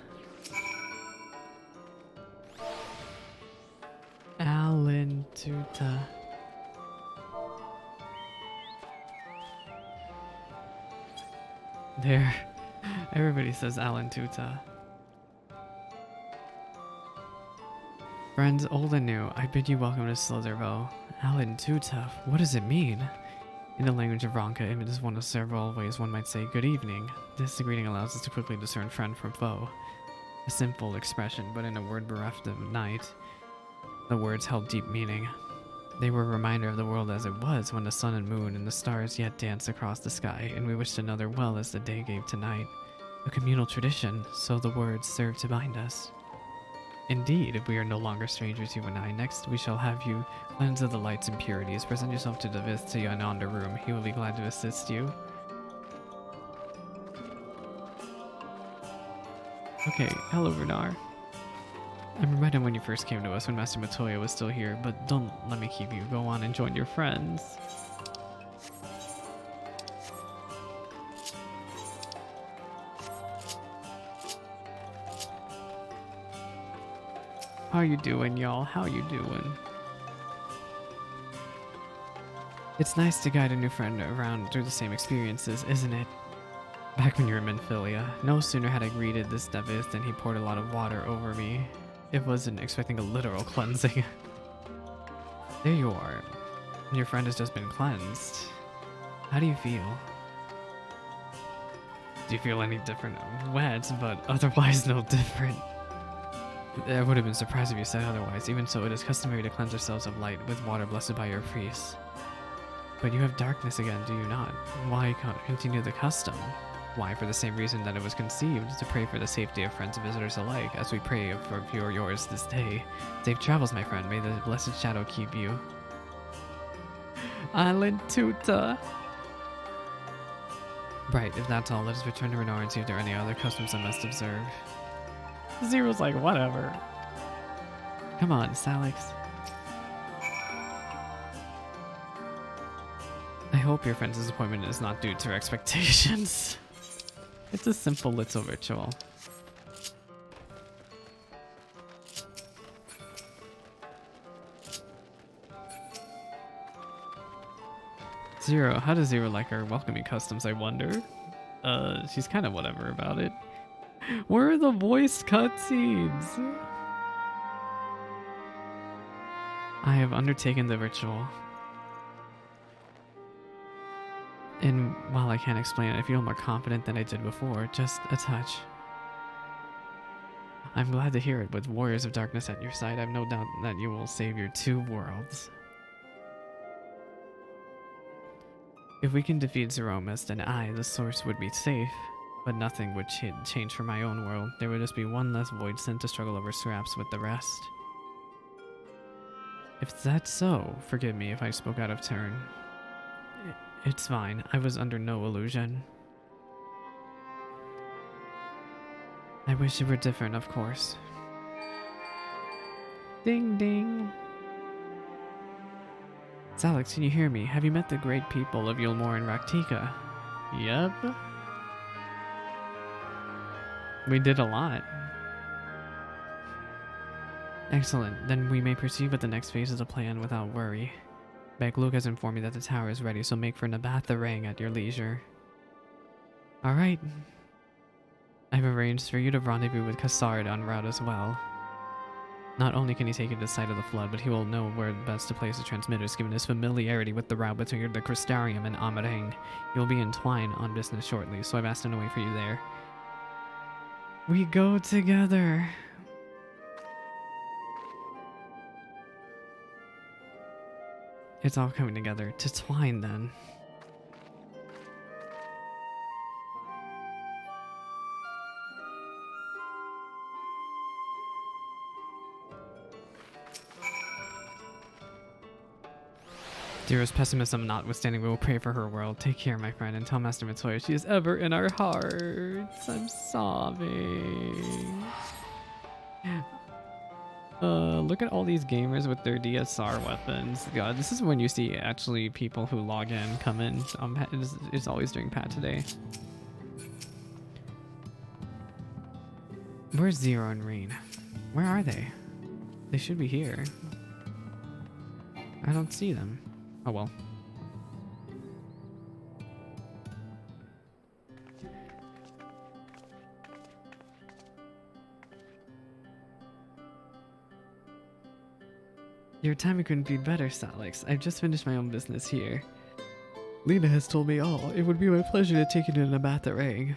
Alan Tuta. There. Everybody says Alan Tuta. Friends old and new, I bid you welcome to Slitherbow. Alan Tuta, what does it mean? In the language of Ronka, it is one of several ways one might say good evening. This greeting allows us to quickly discern friend from foe. A simple expression, but in a word bereft of night, the words held deep meaning. They were a reminder of the world as it was when the sun and moon and the stars yet danced across the sky, and we wished another well as the day gave to night. A communal tradition, so the words serve to bind us. Indeed, if we are no longer strangers, you and I, next we shall have you cleanse of the light's impurities. Present yourself to Davis to your yonder room. He will be glad to assist you. Okay, hello Runar. I remembered him when you first came to us when Master Matoya was still here, but don't let me keep you. Go on and join your friends. How you doing, y'all? How you doing? It's nice to guide a new friend around through the same experiences, isn't it? Back when you were in Menphilia, no sooner had I greeted this Devis than he poured a lot of water over me. It wasn't expecting a literal cleansing. There you are. Your friend has just been cleansed. How do you feel? Do you feel any different? Wet, but otherwise no different. I would have been surprised if you said otherwise. Even so, it is customary to cleanse ourselves of light with water blessed by your priests. But you have darkness again, do you not? Why continue the custom? Why, for the same reason that it was conceived, to pray for the safety of friends and visitors alike, as we pray for yours this day. Safe travels, my friend. May the blessed shadow keep you. Island Tuta. Right, if that's all, let us return to Renar and see if there are any other customs I must observe. Zero's like, whatever. Come on, Salix. I hope your friend's disappointment is not due to her expectations. It's a simple little ritual. Zero, how does Zero like our welcoming customs, I wonder? She's kind of whatever about it. Where are the voice cutscenes? I have undertaken the ritual. And while I can't explain it, I feel more confident than I did before, just a touch. I'm glad to hear it. With warriors of darkness at your side, I've no doubt that you will save your two worlds. If we can defeat Zeromus, then I, the source, would be safe. But nothing would change for my own world. There would just be one less void sent to struggle over scraps with the rest. If that's so, forgive me if I spoke out of turn. It's fine. I was under no illusion. I wish it were different, of course. Ding ding. Alex, can you hear me? Have you met the great people of Yulmore and Raktika? Yep. We did a lot. Excellent. Then we may proceed with the next phase of the plan without worry. Begluk has informed me that the tower is ready, so make for Nabatha Rang at your leisure. Alright. I've arranged for you to rendezvous with Kassard en route as well. Not only can he take you to the site of the flood, but he will know where best to place the transmitters given his familiarity with the route between the Crystarium and Amarang. You'll be in Twine on business shortly, so I've asked him to wait for you there. We go together. It's all coming together. To Twine, then. Dearest pessimism notwithstanding, we will pray for her world. Take care, my friend, and tell Master Matoya she is ever in our hearts. I'm sobbing. Look at all these gamers with their DSR weapons. God, this is when you see actually people who log in, come in. It's always during Pat today. Where's Zero and Rain? Where are they? They should be here. I don't see them. Oh well. Your timing couldn't be better, Salix. I've just finished my own business here. Lena has told me all. It would be my pleasure to take you to Nabatha Rang.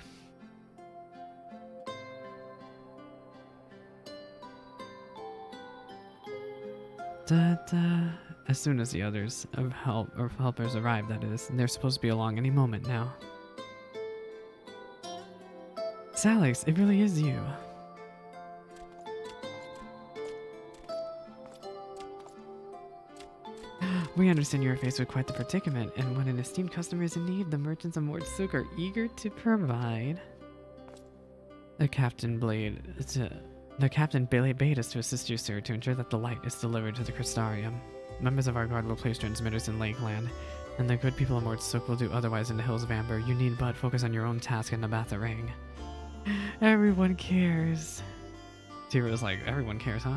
As soon as the others of helpers arrive, that is. And they're supposed to be along any moment now. Salix, it really is you. We understand you are faced with quite the predicament, and when an esteemed customer is in need, the merchants of Mortsuk are eager to provide. The captain bade us to assist you, sir, to ensure that the light is delivered to the Crystarium. Members of our guard will place transmitters in Lakeland, and the good people of Mortsuk will do otherwise in the Hills of Amber. You need but focus on your own task in Nabatha Rang. Everyone cares. Zero's like, everyone cares, huh?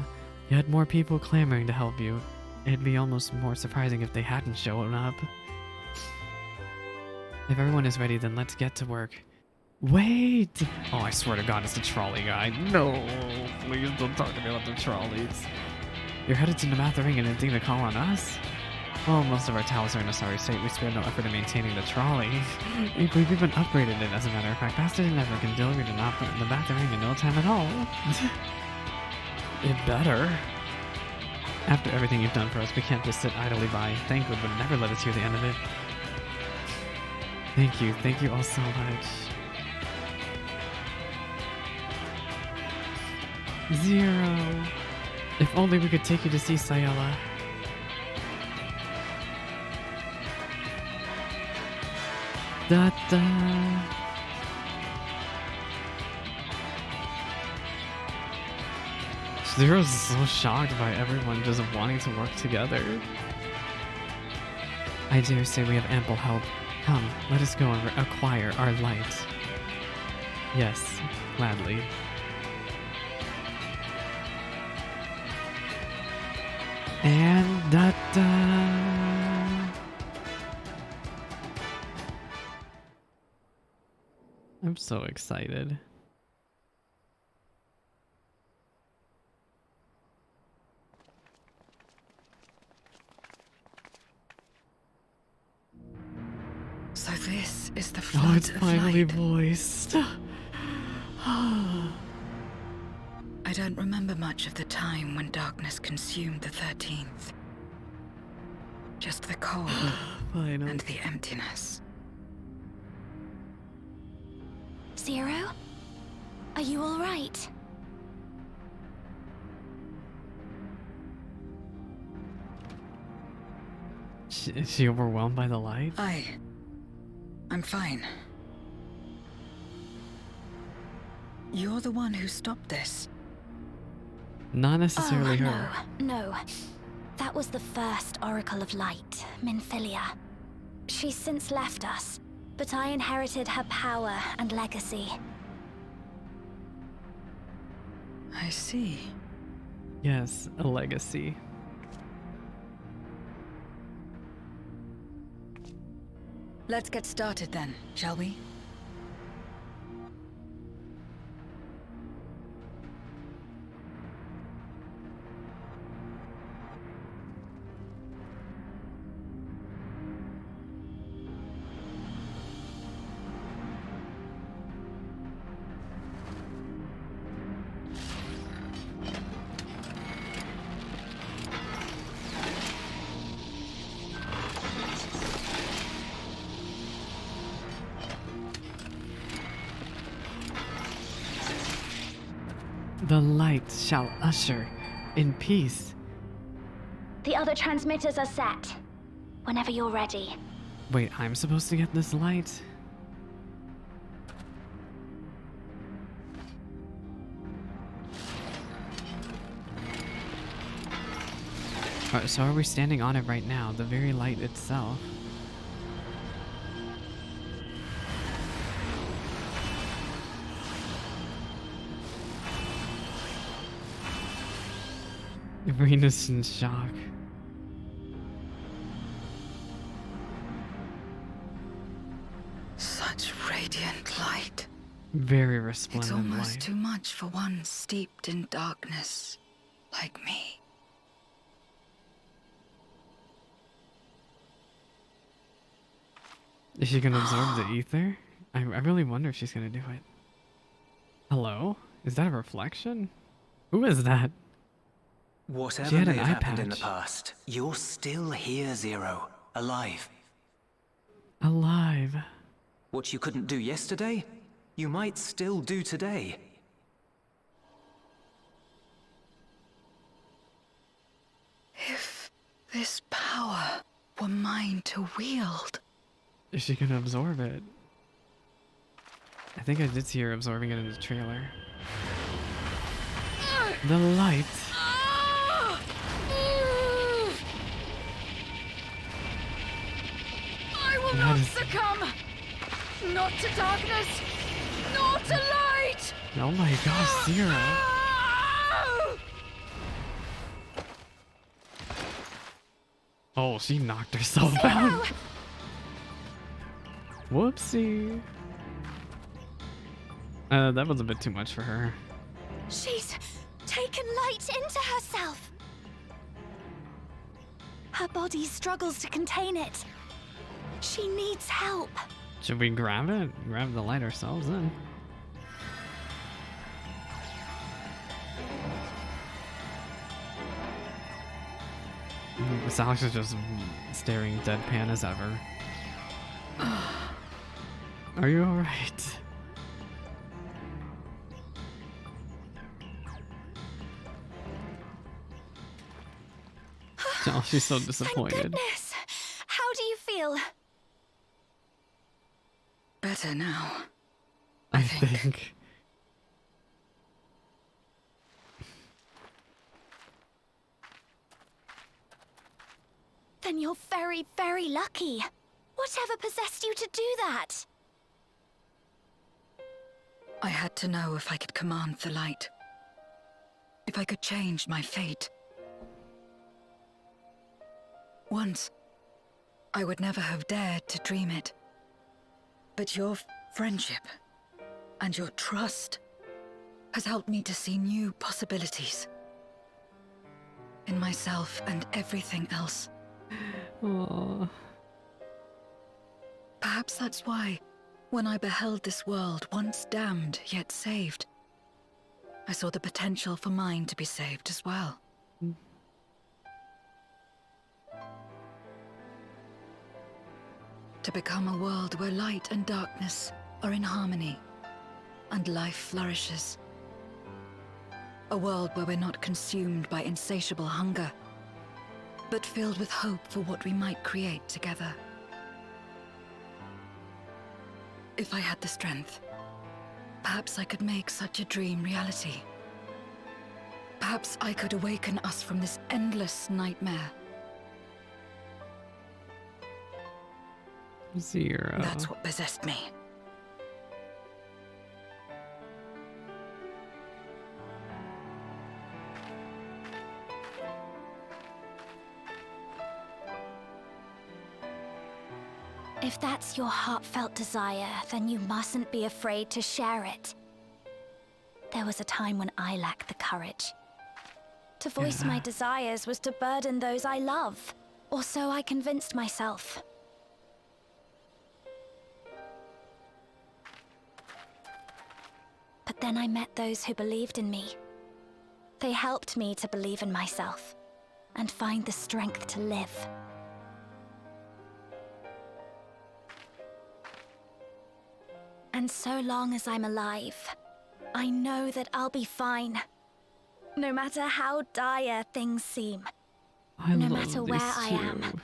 You had more people clamoring to help you. It'd be almost more surprising if they hadn't shown up. If everyone is ready, then let's get to work. Wait! Oh, I swear to God, it's the trolley guy. No, please don't talk to me about the trolleys. You're headed to Nabatha Rang and didn't think to call on us? Well, most of our towers are in a sorry state. We spared no effort in maintaining the trolley. We've even upgraded it, as a matter of fact. Faster than ever, can deliver to Nabatha Rang in no time at all. It better. After everything you've done for us, we can't just sit idly by. Thankwood would never let us hear the end of it. Thank you all so much. Zero. If only we could take you to see Sayala. Zero's so shocked by everyone just wanting to work together. I dare say we have ample help. Come, let us go and acquire our light. Yes, gladly. And da-da! I'm so excited. So this is the Oh, flood it's of finally light. voiced. I don't remember much of the time when darkness consumed the 13th. Just the cold Finally. and the emptiness. Zero? Are you all right? Is she overwhelmed by the light? I'm fine. You're the one who stopped this. Not necessarily her. No. That was the first Oracle of Light, Minfilia. She's since left us, but I inherited her power and legacy. I see. Yes, a legacy. Let's get started then, shall we? The light shall usher in peace. The other transmitters are set. Whenever you're ready. Wait, I'm supposed to get this light? So are we standing on it right now? The very light itself? Venus in shock. Such radiant light. Very It's resplendent almost light. too much for one steeped in darkness, like me. Is she gonna absorb the ether? I really wonder if she's gonna do it. Hello? Is that a reflection? Who is that? Whatever She had may an have eye happened in the patch. past, you're still here, Zero. Alive. Alive. What you couldn't do yesterday, you might still do today. If this power were mine to wield. Is she gonna absorb it? I think I did see her absorbing it in the trailer. The light. I will That not is- succumb! Not to darkness, nor to light! Oh my gosh, Zero. Oh, she knocked herself out. Whoopsie. That was a bit too much for her. She's taken light into herself. Her body struggles to contain it. She needs help. Should we grab it? Grab the light ourselves then? Miss Alex is just staring deadpan as ever. Are you alright? Oh, she's so Thank disappointed. goodness. How do you feel? Better now. I think. Then you're very, very lucky. Whatever possessed you to do that? I had to know if I could command the light. If I could change my fate. Once, I would never have dared to dream it. But your friendship and your trust has helped me to see new possibilities. In myself and everything else. Aww. Perhaps that's why, when I beheld this world once damned yet saved, I saw the potential for mine to be saved as well. To become a world where light and darkness are in harmony, and life flourishes. A world where we're not consumed by insatiable hunger, but filled with hope for what we might create together. If I had the strength, perhaps I could make such a dream reality. Perhaps I could awaken us from this endless nightmare. Zero. That's what possessed me. If that's your heartfelt desire, then you mustn't be afraid to share it. There was a time when I lacked the courage. To voice my desires was to burden those I love, or so I convinced myself. But then I met those who believed in me. They helped me to believe in myself, and find the strength to live. And so long as I'm alive, I know that I'll be fine. No matter how dire things seem. No matter where I am.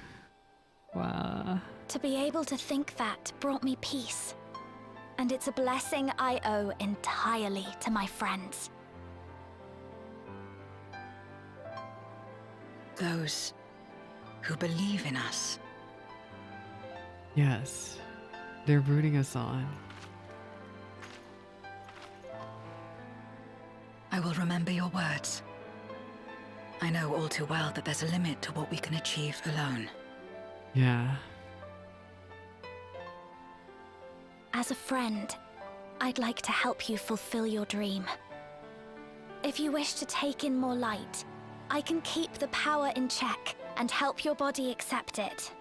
Wow. To be able to think that brought me peace. And it's a blessing I owe entirely to my friends. Those who believe in us. Yes. They're rooting us on. I will remember your words. I know all too well that there's a limit to what we can achieve alone. Yeah. As a friend, I'd like to help you fulfill your dream. If you wish to take in more light, I can keep the power in check and help your body accept it.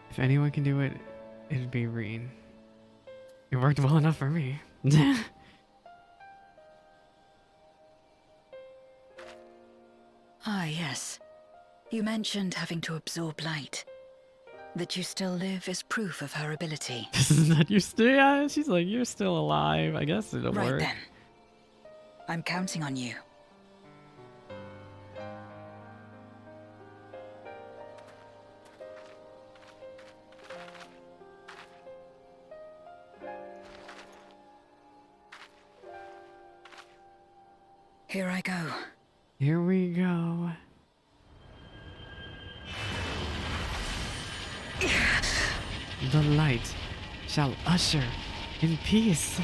If anyone can do it, it'd be Reen. It worked well enough for me. Ah, yes. You mentioned having to absorb light. That you still live is proof of her ability. That you're still, yeah, she's like, you're still alive. I guess it'll Right work. then. I'm counting on you. Here I go. Here we go. The light shall usher in peace.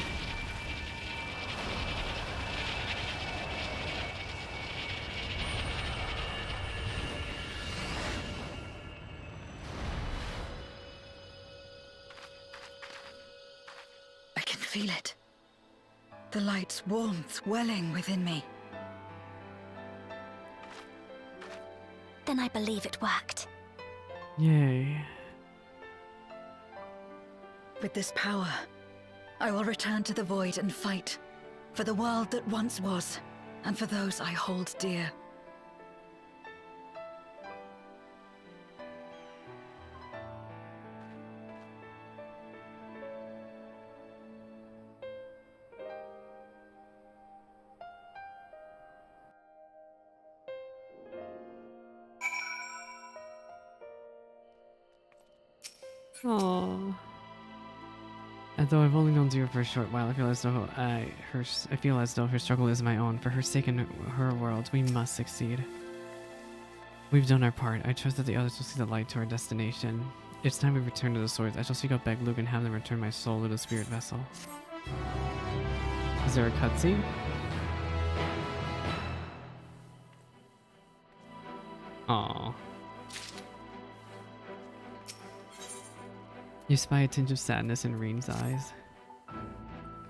I can feel it. The light's warmth welling within me. Then I believe it worked. Yay. With this power, I will return to the void and fight for the world that once was, and for those I hold dear. Aww. Although I've only known Zero for a short while, I feel as though her struggle is my own. For her sake and her world, we must succeed. We've done our part. I trust that the others will see the light to our destination. It's time we return to the swords. I shall seek out Beg Luke and have them return my soul to the spirit vessel. Is there a cutscene? Aww. You spy a tinge of sadness in Reen's eyes.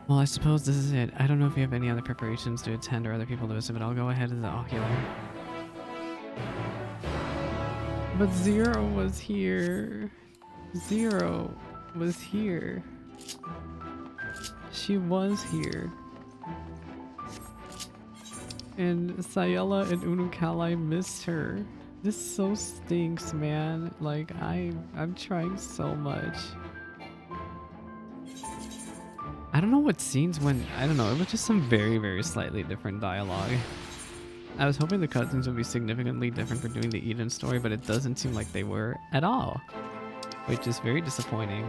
Well, I suppose this is it. I don't know if you have any other preparations to attend or other people to visit, but I'll go ahead to the ocular. But Zero was here. Zero was here. She was here. And Sayela and Unukalai missed her. This so stinks, man. Like, I'm trying so much. I don't know what scenes when, I don't know, it was just some very, very slightly different dialogue. I was hoping the cutscenes would be significantly different for doing the Eden story, but it doesn't seem like they were at all. Which is very disappointing.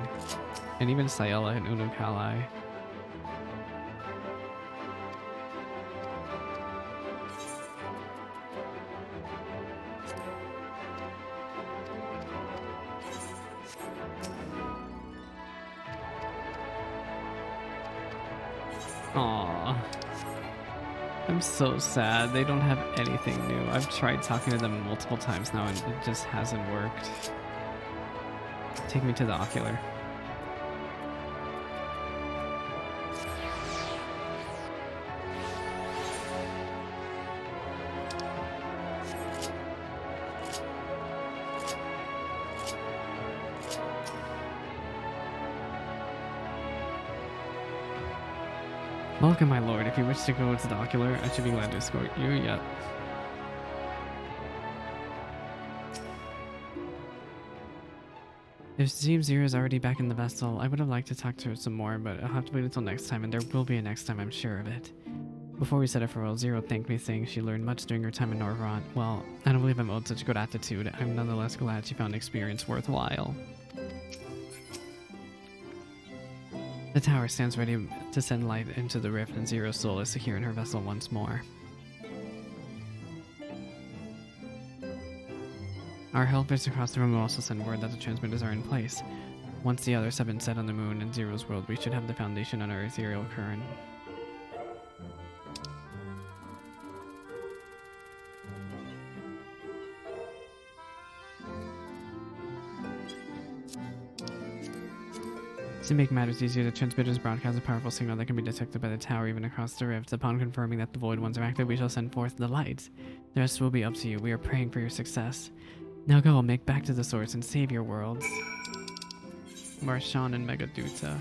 And even Sayela and Unukalai. Aww. I'm so sad. They don't have anything new. I've tried talking to them multiple times now and it just hasn't worked. Take me to the ocular. Welcome, my lord. If you wish to go to the ocular, I should be glad to escort you. Yep. It seems Zero is already back in the vessel. I would have liked to talk to her some more, but I'll have to wait until next time, and there will be a next time, I'm sure of it. Before we set up farewell, Zero thanked me, saying she learned much during her time in Norvrot. Well, I don't believe I'm owed such a good attitude. I'm nonetheless glad she found experience worthwhile. The tower stands ready to send light into the rift, and Zero's soul is secure in her vessel once more. Our helpers across the room will also send word that the transmitters are in place. Once the others have been set on the moon and Zero's world, we should have the foundation on our ethereal current. To make matters easier, the transmitters broadcast a powerful signal that can be detected by the tower even across the rift. Upon confirming that the void ones are active, we shall send forth the lights. The rest will be up to you. We are praying for your success. Now go, make back to the source and save your worlds. Marshawn and Megaduta.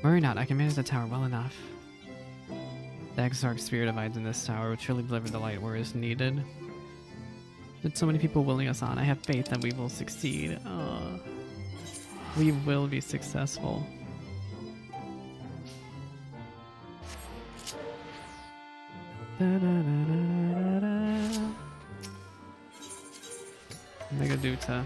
Worry not, I can manage the tower well enough. The Exarch spirit abides in this tower, will truly deliver the light where it is needed. With so many people willing us on, I have faith that we will succeed. We will be successful. Megaduta.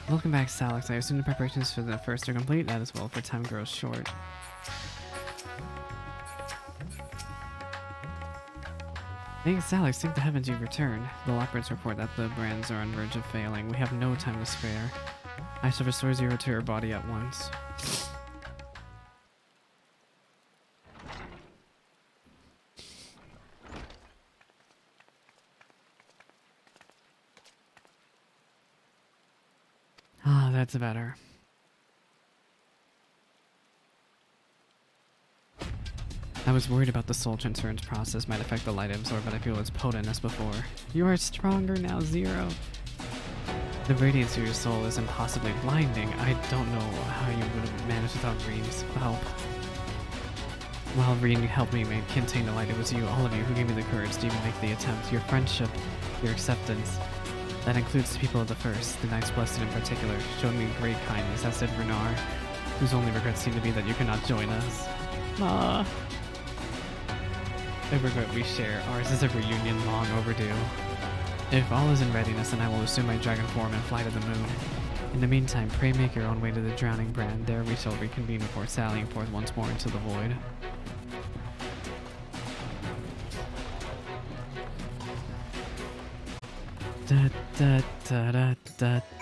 Welcome back, Salix. I assume the preparations for the first are complete. That is well, for time grows short. Thanks, Salix. Thank the heavens you've returned. The Lockbirds report that the brands are on verge of failing. We have no time to spare. I shall restore Zero to her body at once. Ah, that's better. I was worried about the soul transference process might affect the light absorb, but I feel it's potent as before. You are stronger now, Zero. The radiance of your soul is impossibly blinding. I don't know how you would have managed without Reen's help. While Reen helped me contain the light, it was you, all of you, who gave me the courage to even make the attempt. Your friendship, your acceptance. That includes the people of the First, the Knights Blessed in particular, showed me great kindness, as did Renar, whose only regret seemed to be that you could not join us. Ah. A regret we share. Ours is a reunion long overdue. If all is in readiness, then I will assume my dragon form and fly to the moon. In the meantime, pray make your own way to the Drowning Brand. There we shall reconvene before sallying forth once more into the void. Da, da, da, da, da, da.